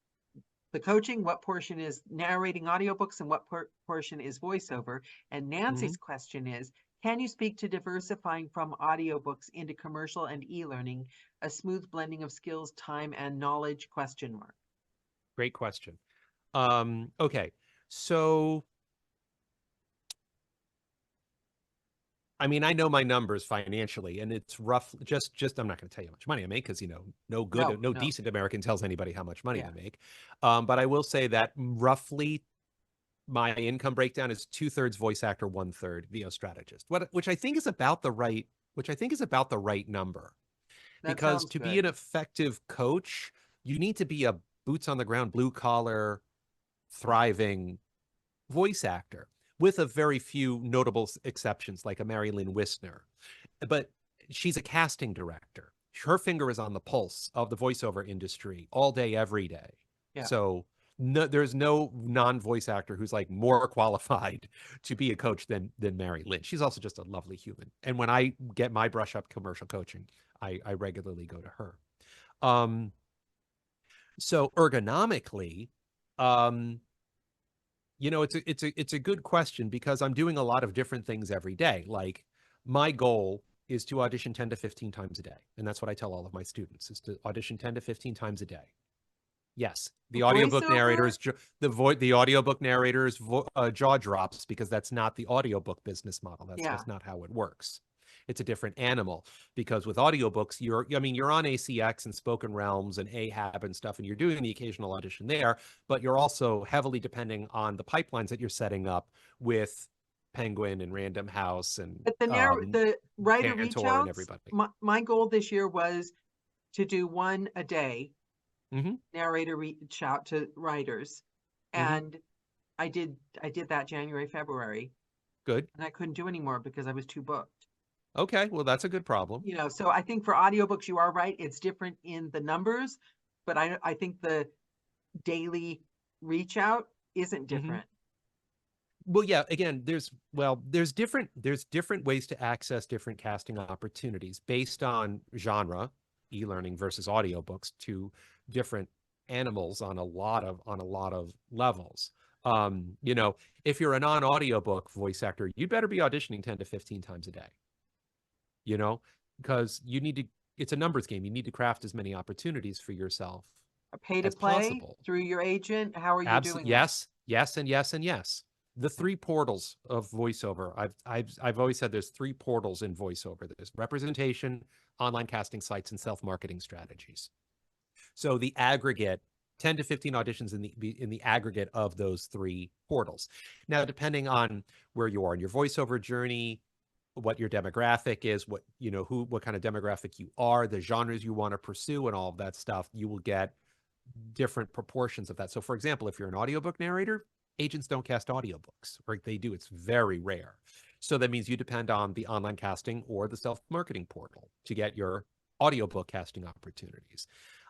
the coaching, what portion is narrating audiobooks, and what portion is voiceover. And Hmm. Nancy's question is, can you speak to diversifying from audiobooks into commercial and e-learning, a smooth blending of skills, time, and knowledge? Question mark. Great question. Okay. So, I mean, I know my numbers financially, and it's rough. Just I'm not going to tell you how much money I make, because No, no no. decent American tells anybody how much money Yeah. they make. But I will say that roughly my income breakdown is 2/3 voice actor, 1/3 VO strategist. Which I think is about the right, number, That because sounds to be good. an effective coach, you need to be a boots on the ground, blue collar, thriving voice actor, with a very few notable exceptions, like a Mary Lynn Wisner. But she's a casting director. Her finger is on the pulse of the voiceover industry all day, every day. Yeah. So no, there's no non-voice actor who's like more qualified to be a coach than Mary Lynn. She's also just a lovely human. And when I get my brush up commercial coaching, I regularly go to her. Um, so ergonomically, um, it's a good question, because I'm doing a lot of different things every day. Like, my goal is to audition 10 to 15 times a day, and that's what I tell all of my students, is to audition 10 to 15 times a day. Yes, the audiobook Voiceover? narrators, the audiobook narrators jaw drops, because that's not the audiobook business model. That's Yeah. just not how it works. It's a different animal, because with audiobooks, you're on ACX and Spoken Realms and Ahab and stuff, and you're doing the occasional audition there, but you're also heavily depending on the pipelines that you're setting up with Penguin and Random House and But the writer reach Cantor and outs, everybody. my goal this year was to do one a day, Hmm. narrator reach out to writers. Hmm. And I did that January, February, Good. and I couldn't do anymore because I was too booked. Okay, well, that's a good problem. So I think for audiobooks, you are right. It's different in the numbers, but I think the daily reach out isn't Hmm. different. Well, yeah, again, there's different ways to access different casting opportunities based on genre, e-learning versus audiobooks, two different animals on a lot of levels. You know, if you're a non-audiobook voice actor, you'd better be auditioning 10 to 15 times a day, you know, because you need to, it's a numbers game. You need to craft as many opportunities for yourself A pay to as play possible. through your agent? How are you doing that? Yes, yes, and yes, and yes. The three portals of voiceover. I've always said there's three portals in voiceover. There's representation, online casting sites, and self-marketing strategies. So the aggregate 10 to 15 auditions in the aggregate of those three portals. Now, depending on where you are in your voiceover journey, what your demographic is, what you know, what kind of demographic you are, the genres you want to pursue, and all of that stuff, you will get different proportions of that. So, for example, if you're an audiobook narrator, agents don't cast audiobooks, or they do. It's very rare. So that means you depend on the online casting or the self-marketing portal to get your audiobook casting opportunities.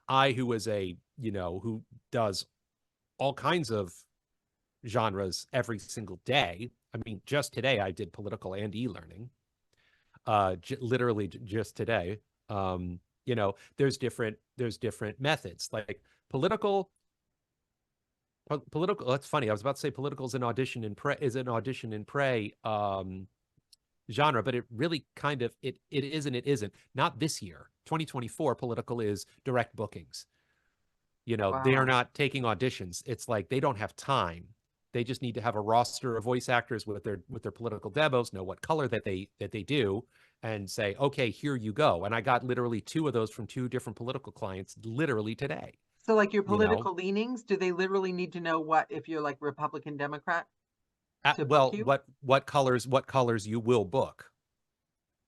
I, who is a, you know, who does all kinds of genres every single day. I mean, just today I did political and e-learning, literally just today. You know, there's different methods like political. Political. That's funny. I was about to say political is an audition and prey genre, but it really kind of it is and it isn't. Not this year. 2024 political is direct bookings. You know, they are Wow. not taking auditions. It's like they don't have time. They just need to have a roster of voice actors with their political demos, know what color that they do, and say, okay, here you go. And I got literally two of those from two different political clients literally today. So like your You know, political leanings, do they literally need to know what if you're like Republican, Democrat to book well, you? what colors you will book.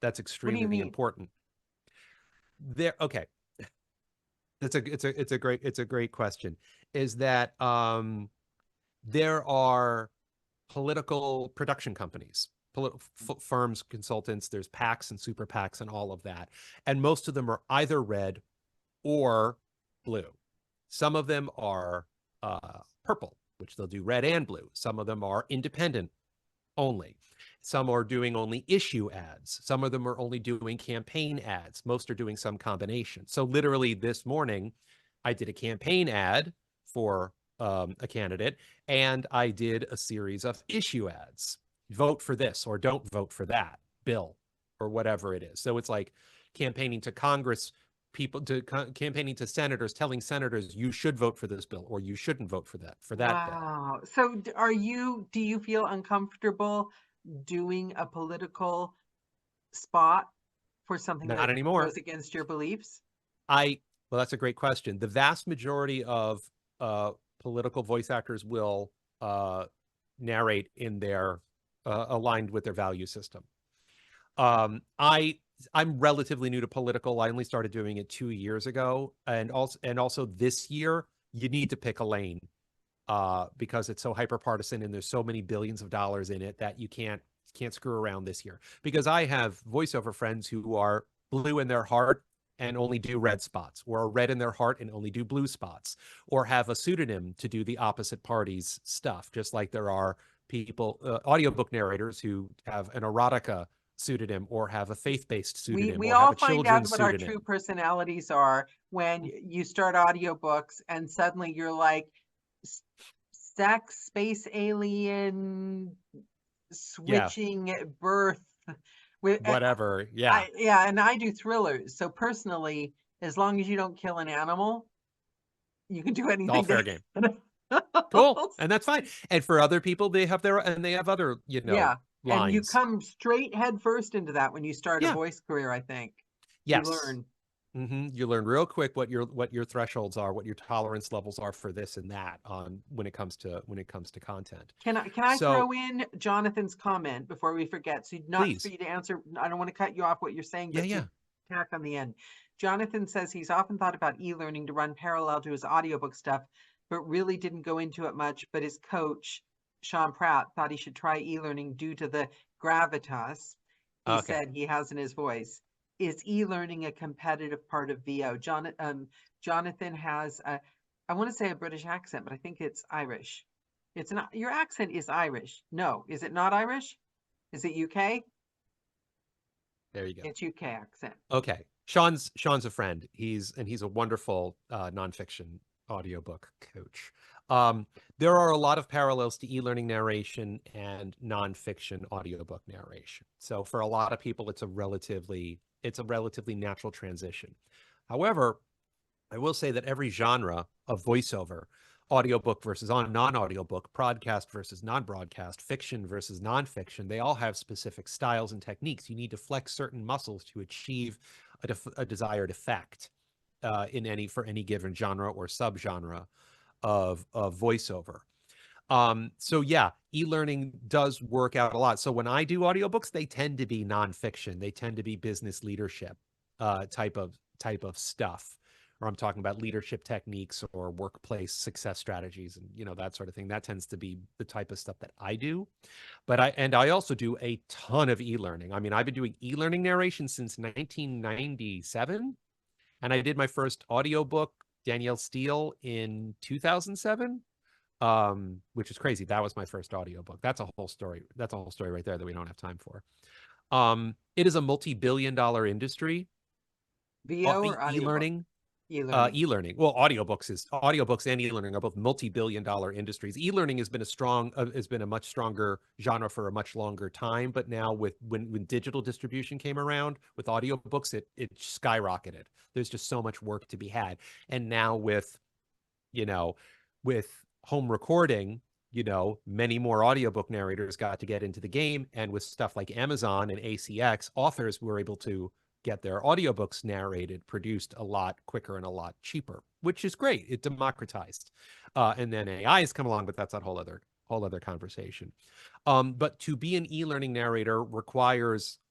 That's What do you extremely mean? important. There, okay. It's a great question. Is that there are political production companies, firms, consultants, there's PACs and super PACs and all of that. And most of them are either red or blue. Some of them are purple, which they'll do red and blue. Some of them are independent only. Some are doing only issue ads. Some of them are only doing campaign ads. Most are doing some combination. So literally this morning, I did a campaign ad for a candidate, and I did a series of issue ads. Vote for this or don't vote for that bill or whatever it is. So it's like campaigning to Congress people, campaigning to senators, telling senators you should vote for this bill or you shouldn't vote for that bill. Wow. So do you feel uncomfortable doing a political spot for something Not that anymore. goes against your beliefs? Well, that's a great question. The vast majority of political voice actors will narrate in their aligned with their value system. I'm relatively new to political. I only started doing it 2 years ago, and also this year you need to pick a lane because it's so hyper partisan and there's so many billions of dollars in it that you can't screw around this year. Because I have voiceover friends who are blue in their heart and only do red spots, or are red in their heart and only do blue spots, or have a pseudonym to do the opposite party's stuff, just like there are people, audiobook narrators who have an erotica pseudonym or have a faith-based pseudonym We or have all a find out children's what our pseudonym. true personalities are when you start audiobooks and suddenly you're like sex, space alien, Yeah, switching birth. With whatever. Yeah, yeah, and I do thrillers. So personally, as long as you don't kill an animal, you can do all anything fair game. to Cool. And that's fine. And for other people, they have other, yeah. And you lines. come straight head first into that when you start a Yeah. voice career, I think. You Yes. learn. You learn real quick what your thresholds are, what your tolerance levels are for this and that on when it comes to content. Can I So throw in Jonathan's comment before we forget? So not for please. you to answer. I don't want to cut you off what you're saying, Yeah, but to yeah. tack on the end. Jonathan says he's often thought about e-learning to run parallel to his audiobook stuff, but really didn't go into it much. But his coach, Sean Pratt, thought he should try e-learning due to the gravitas he Okay. said he has in his voice. Is e-learning a competitive part of VO? Jonathan has I want to say a British accent, but I think it's Irish. It's not, your accent is Irish. No, is it not Irish? Is it UK? There you go. It's UK accent. Okay. Sean's a friend. He's a wonderful nonfiction audiobook coach. There are a lot of parallels to e-learning narration and nonfiction audiobook narration. So for a lot of people, it's a relatively natural transition. However, I will say that every genre of voiceover, audiobook versus non-audiobook, broadcast versus non-broadcast, fiction versus nonfiction, they all have specific styles and techniques. You need to flex certain muscles to achieve a desired effect for any given genre or subgenre of voiceover. So yeah, e-learning does work out a lot. So when I do audiobooks, they tend to be nonfiction. They tend to be business leadership type of stuff. Or I'm talking about leadership techniques or workplace success strategies and that sort of thing. That tends to be the type of stuff that I do. But I also do a ton of e-learning. I mean, I've been doing e-learning narration since 1997, and I did my first audiobook, Danielle Steele, in 2007. Which is crazy. That was my first audiobook. That's a whole story. That's a whole story right there that we don't have time for. It is a multi-billion-dollar industry. VO or audiobook? E-learning, E-learning. e-learning. Well, audiobooks and e-learning are both multi-billion-dollar industries. E-learning has been a much stronger genre for a much longer time, but now when digital distribution came around with audiobooks, it skyrocketed. There's just so much work to be had, and now with home recording, many more audiobook narrators got to get into the game. And with stuff like Amazon and ACX, authors were able to get their audiobooks narrated, produced a lot quicker and a lot cheaper, which is great. It democratized. And then AI has come along, but that's a whole other conversation. But to be an e-learning narrator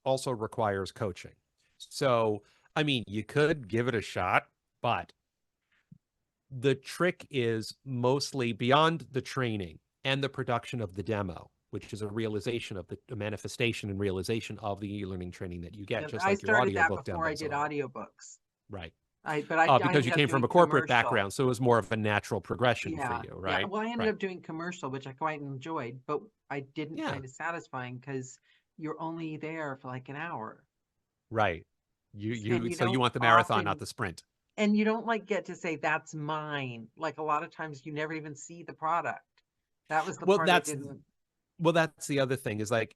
also requires coaching. So, I mean, you could give it a shot, but the trick is mostly beyond the training and the production of the demo, which is a manifestation and realization of the e-learning training that you get, just I like your started that audiobook before I demos did are. audiobooks. Right. I Because you ended up came from doing a corporate commercial. background, so it was more of a natural progression for Yeah, you, yeah. right? Well, I ended Right. up doing commercial, which I quite enjoyed, but I didn't Yeah, find it satisfying because you're only there for like an hour, right. and you So you don't want the marathon, not often, the sprint. and you don't like get to say that's mine. Like a lot of times, you never even see the product. That was the Well, part I that's didn't. that's the other thing is like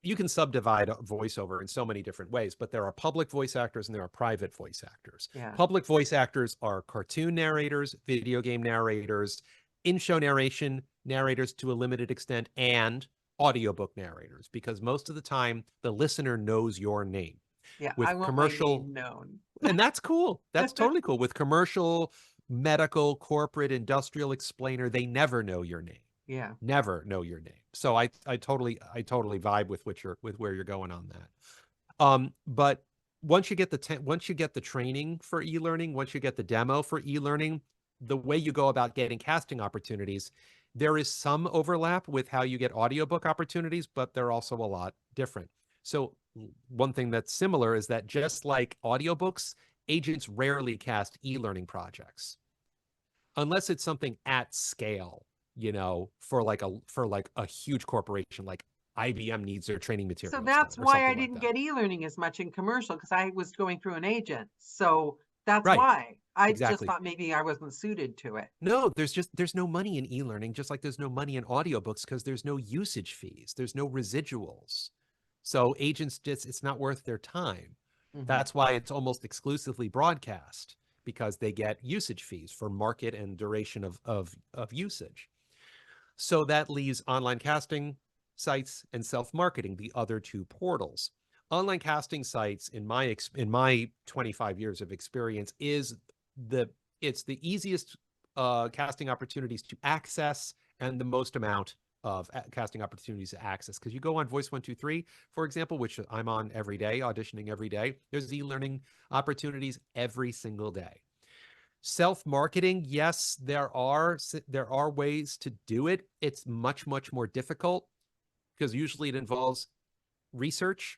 you can subdivide voiceover in so many different ways, but there are public voice actors and there are private voice actors. Yeah, Public voice actors are cartoon narrators, video game narrators, in-show narrators to a limited extent, and audiobook narrators, because most of the time the listener knows your name. yeah. I With want my commercial, name known. and that's cool. That's totally cool. With commercial, medical, corporate, industrial explainer, they never know your name. Yeah. Never know your name. So I totally vibe with where you're going on that. But once you get the training for e-learning, once you get the demo for e-learning, the way you go about getting casting opportunities, there is some overlap with how you get audiobook opportunities, but they're also a lot different. So one thing that's similar is that just like audiobooks, agents rarely cast e-learning projects unless it's something at scale, for like a huge corporation like IBM needs their training So materials done that's or why I something like didn't that. get e-learning as much in commercial because I was going through an agent. So that's Right. why I just Exactly. thought maybe I wasn't suited to it. No, there's no money in e-learning, just like there's no money in audiobooks because there's no usage fees, there's no residuals. So agents just it's not worth their time. Hmm. That's why it's almost exclusively broadcast because they get usage fees for market and duration of usage. So that leaves online casting sites and self-marketing, the other two portals. Online casting sites, in my 25 years of experience, the it's the easiest casting opportunities to access and the most amount of casting opportunities to access. Because you go on Voice 123, for example, which I'm on every day, auditioning every day. There's e-learning opportunities every single day. Self-marketing, yes, there are ways to do it. It's much more difficult because usually it involves research,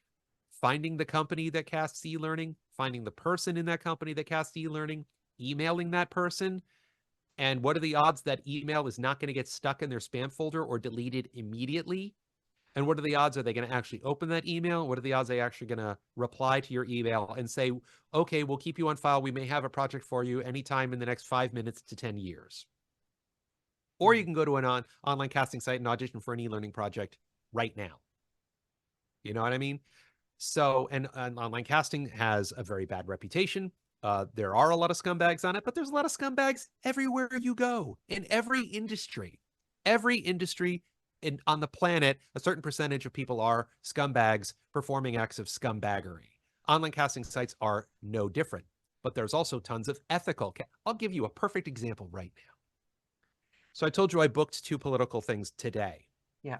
finding the company that casts e-learning, finding the person in that company that casts e-learning, emailing that person, and what are the odds that email is not going to get stuck in their spam folder or deleted immediately? And what are the odds? Are they going to actually open that email? What are the odds they actually going to reply to your email and say, okay, we'll keep you on file. We may have a project for you anytime in the next 5 minutes to 10 years. Or you can go to an online casting site and audition for an e-learning project right now. You know what I mean? So, and online casting has a very bad reputation. There are a lot of scumbags on it, but there's a lot of scumbags everywhere you go in every industry. Every industry on the planet, a certain percentage of people are scumbags performing acts of scumbaggery. Online casting sites are no different, but there's also tons of ethical. I'll give you a perfect example right now. So I told you I booked 2 political things today. Yeah.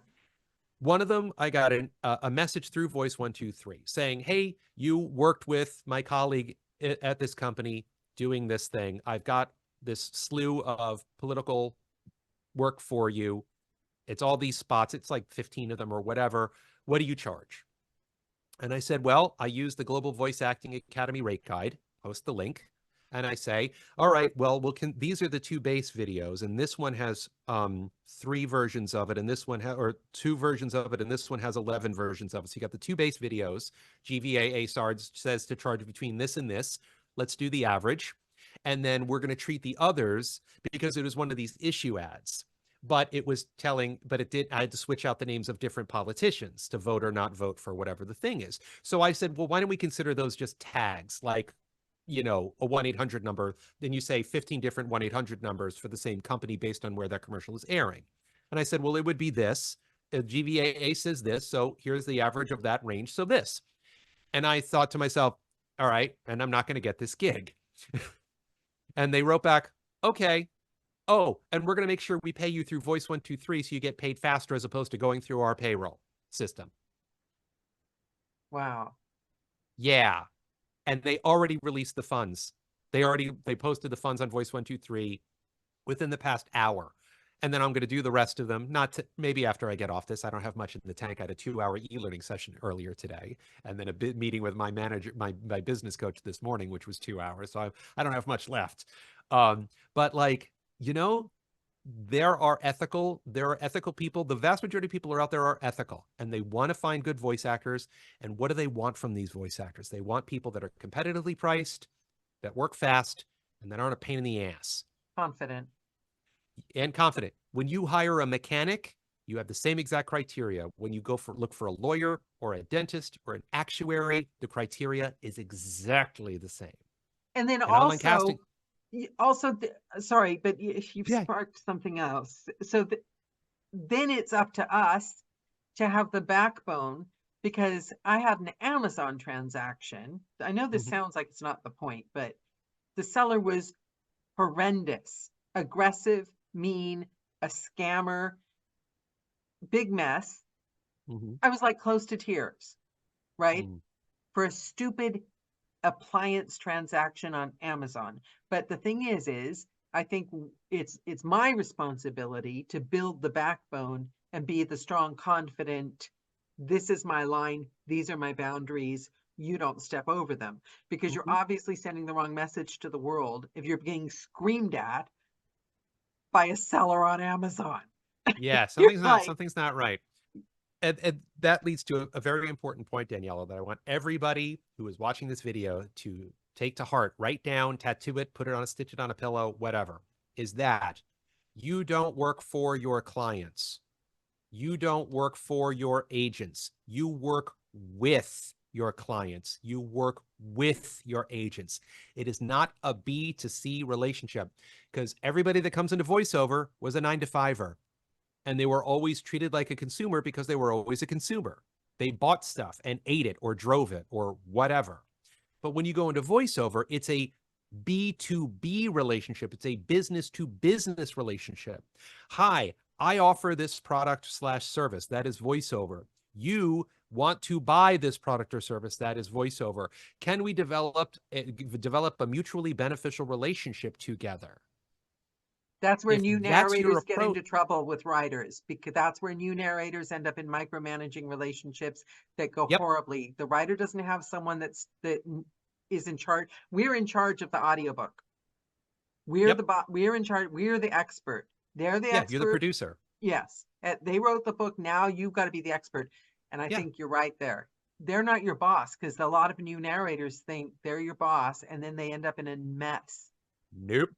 One of them, I got a message through Voice123 saying, hey, you worked with my colleague at this company doing this thing. I've got this slew of political work for you. It's all these spots. It's like 15 of them or whatever. What do you charge? And I said, well, I use the Global Voice Acting Academy rate guide, post the link. And I say, all right, well, these are the 2 base videos, and this one has 3 versions of it, and this one or 2 versions of it, and this one has 11 versions of it. So you got the 2 base videos. GVA ASARD says to charge between this and this. Let's do the average. And then we're going to treat the others because it was one of these issue ads. But it was I had to switch out the names of different politicians to vote or not vote for whatever the thing is. So I said, well, why don't we consider those just tags, like, you know, a 1-800 number, then you say 15 different 1-800 numbers for the same company based on where that commercial is airing. And I said, well, it would be this. GVAA says this, so here's the average of that range, so this. And I thought to myself, all right, and I'm not going to get this gig. And they wrote back, okay. Oh, and we're going to make sure we pay you through Voice123 so you get paid faster as opposed to going through our payroll system. Wow. Yeah. And they already released the funds. They posted the funds on Voice123 within the past hour. And then I'm going to do the rest of them, maybe after I get off this. I don't have much in the tank. I had a 2-hour e-learning session earlier today, and then a meeting with my manager, my business coach this morning, which was 2 hours. So I don't have much left. But like, you know, there are ethical people. The vast majority of people are out there are ethical, and they want to find good voice actors. And what do they want from these voice actors? They want people that are competitively priced, that work fast, and that aren't a pain in the ass. Confident. And confident. When you hire a mechanic, you have the same exact criteria. When you look for a lawyer or a dentist or an actuary, the criteria is exactly the same. And then online casting, sorry, but you've sparked something else. So then it's up to us to have the backbone, because I had an Amazon transaction. I know this sounds like it's not the point, but the seller was horrendous, aggressive, mean, a scammer, big mess. I was like close to tears, right? For a stupid appliance transaction on Amazon. But the thing is I think it's my responsibility to build the backbone and be the strong, confident, this is my line, these are my boundaries, you don't step over them, because you're obviously sending the wrong message to the world if you're being screamed at by a seller on Amazon. Yeah, something's not right. And that leads to a very important point, Daniela, that I want everybody who is watching this video to take to heart, write down, tattoo it, put it on stitch it on a pillow, whatever, is that you don't work for your clients. You don't work for your agents. You work with your clients. You work with your agents. It is not a B to C relationship, because everybody that comes into voiceover was a 9-to-5er. And they were always treated like a consumer because they were always a consumer. They bought stuff and ate it or drove it or whatever. But when you go into voiceover, it's a B2B relationship. It's a business to business relationship. Hi, I offer this product / service. That is voiceover. You want to buy this product or service. That is voiceover. Can we develop a mutually beneficial relationship together? That's where new narrators get into trouble with writers, because that's where new narrators end up in micromanaging relationships that go horribly. The writer doesn't have someone that is in charge. We're in charge of the audiobook. We're in charge. We're the expert. They're the expert. You're the producer. Yes. They wrote the book. Now you've got to be the expert. And I Yeah. think you're right there. They're not your boss, because a lot of new narrators think they're your boss, and then they end up in a mess. Nope.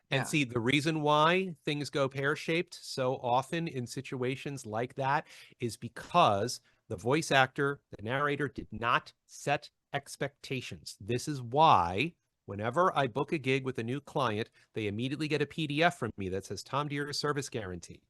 And Yeah. see, the reason why things go pear-shaped so often in situations like that is because the voice actor, the narrator, did not set expectations. This is why whenever I book a gig with a new client, they immediately get a PDF from me that says Tom Dheere service guarantee.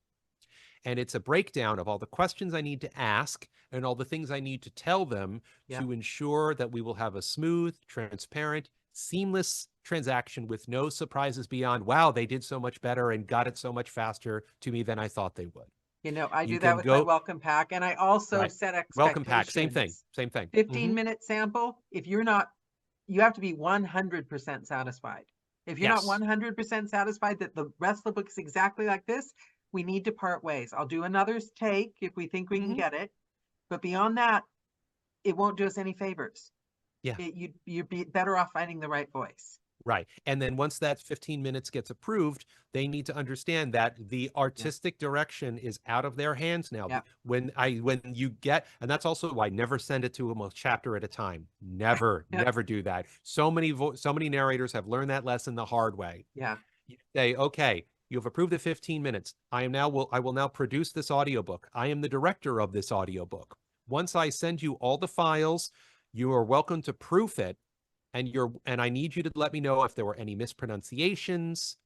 And it's a breakdown of all the questions I need to ask and all the things I need to tell them Yeah. to ensure that we will have a smooth, transparent, seamless transaction with no surprises beyond, wow, they did so much better and got it so much faster to me than I thought they would. I You do that can with my go, welcome pack. And I also right. set Welcome pack, same thing, expectations. same thing. 15-minute sample. If you're not, you have to be 100% satisfied. If you're not Yes. 100% satisfied that the rest of the book is exactly like this, we need to part ways. I'll do another's take if we think we can get it. But beyond that, it won't do us any favors. Yeah. You'd be better off finding the right voice. Right. And then once that 15 minutes gets approved, they need to understand that the artistic direction is out of their hands now. Yeah. When you get, and that's also why never send it to them a chapter at a time. Never, Yeah. never do that. So many narrators have learned that lesson the hard way. Yeah. You say, okay, you have approved the 15 minutes. I will now produce this audiobook. I am the director of this audiobook. Once I send you all the files, you are welcome to proof it. And I need you to let me know if there were any mispronunciations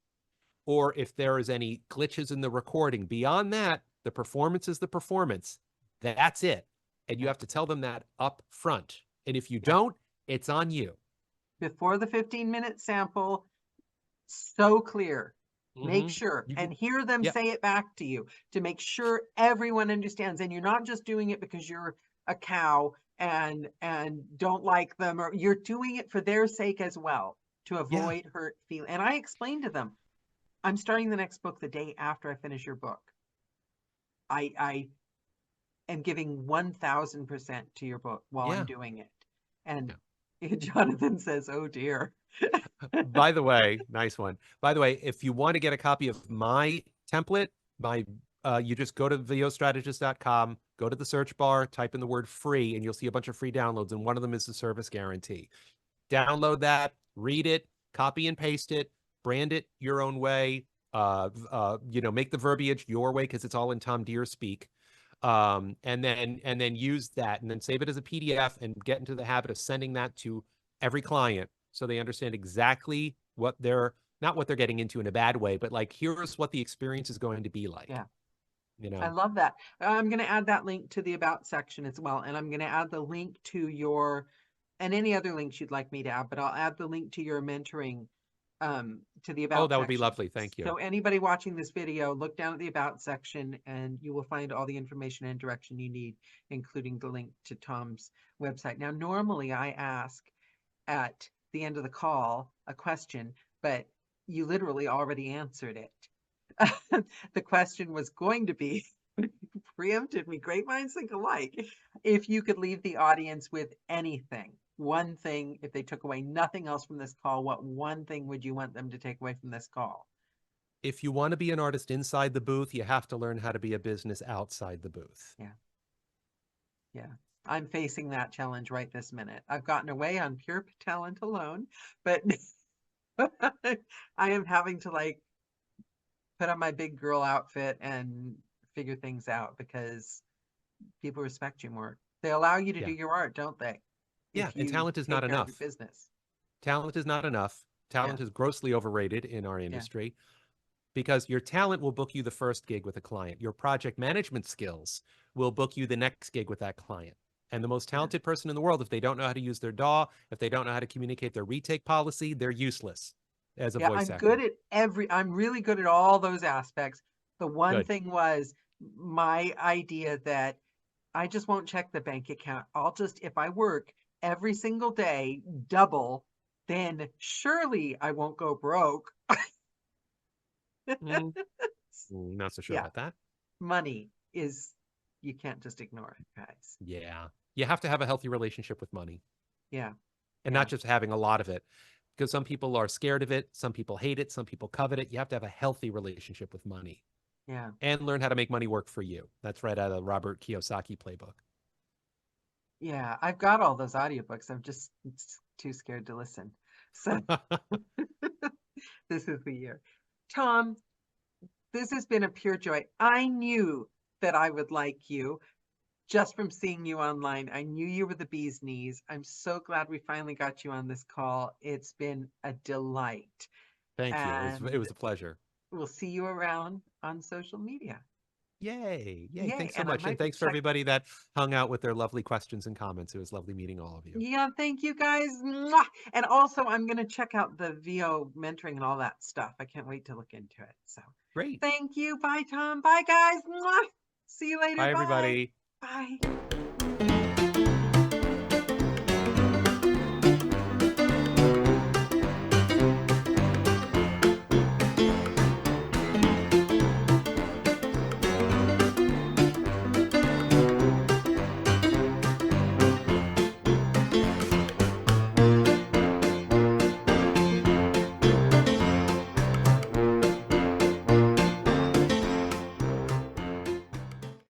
or if there is any glitches in the recording. Beyond that, the performance is the performance. That's it. And you have to tell them that up front. And if you don't, it's on you. Before the 15-minute sample, so clear. Make Mhm. sure You and can, hear them yep, say it back to you to make sure everyone understands. And you're not just doing it because you're a cow and don't like them, or you're doing it for their sake as well, to yeah, avoid hurt feeling. And I explained to them, I'm starting the next book the day after I finish your book. I am giving 1000% to your book while I'm yeah. doing it. And Yeah. Jonathan says, oh dear. By the way, nice one. By the way, if you want to get a copy of my template, you just go to videostrategist.com, go to the search bar, type in the word free, and you'll see a bunch of free downloads. And one of them is the service guarantee. Download that, read it, copy and paste it, brand it your own way. Make the verbiage your way because it's all in Tom Dheere speak. And then use that, and then save it as a PDF, and get into the habit of sending that to every client so they understand exactly what they're not what they're getting into in a bad way, but like, here's what the experience is going to be like. Yeah. You I know, love that. I'm going to add that link to the about section as well. And I'm going to add the link to your, and any other links you'd like me to add, but I'll add the link to your mentoring to the oh, about that would be section. lovely. Thank you. So anybody watching this video, look down at the about section and you will find all the information and direction you need, including the link to Tom's website. Now, normally I ask at the end of the call a question, but you literally already answered it. The question was going to be, preempted me, great minds think alike, if you could leave the audience with anything, one thing, if they took away nothing else from this call, what one thing would you want them to take away from this call? If you want to be an artist inside the booth, you have to learn how to be a business outside the booth. Yeah, I'm facing that challenge right this minute. I've gotten away on pure talent alone, but I am having to put on my big girl outfit and figure things out, because people respect you more. They allow you to do Yeah. your art, don't they? Yeah. If And you talent is take not care of your enough. business. Talent is not enough. Yeah. Talent is grossly overrated in our Yeah. industry because your talent will book you the first gig with a client. Your project management skills will book you the next gig with that client. And the most talented person in the world, if they don't know how to use their DAW, if they don't know how to communicate their retake policy, they're useless as a Yeah, voice I'm good actor. I'm really good at all those aspects. The one Good. thing was my idea that I just won't check the bank account. I'll just, if I work every single day, double, then surely I won't go broke. Mm, not so sure Yeah, about that. money is, you can't just ignore it, guys. Yeah. You have to have a healthy relationship with money Yeah, and yeah, not just having a lot of it because some people are scared of it. Some people hate it. Some people covet it. You have to have a healthy relationship with money. Yeah. and learn how to make money work for you. That's right out of the Robert Kiyosaki playbook. Yeah. I've got all those audiobooks. I'm just too scared to listen. So this is the year. Tom, this has been a pure joy. I knew that I would like you just from seeing you online. I knew you were the bee's knees. I'm so glad we finally got you on this call. It's been a delight. Thank you. It And was a pleasure. we'll see you around on social media. Yay. Yay. Yay. Thanks so And I much. And might be thanks for everybody that hung out with their lovely questions and comments. It was lovely meeting all of you. Yeah, thank you guys. Mwah! And also, I'm going to check out the VO mentoring and all that stuff. I can't wait to look into it. So Great. thank you. Bye, Tom. Bye, guys. Mwah! See you later. Bye, Bye. everybody. Bye.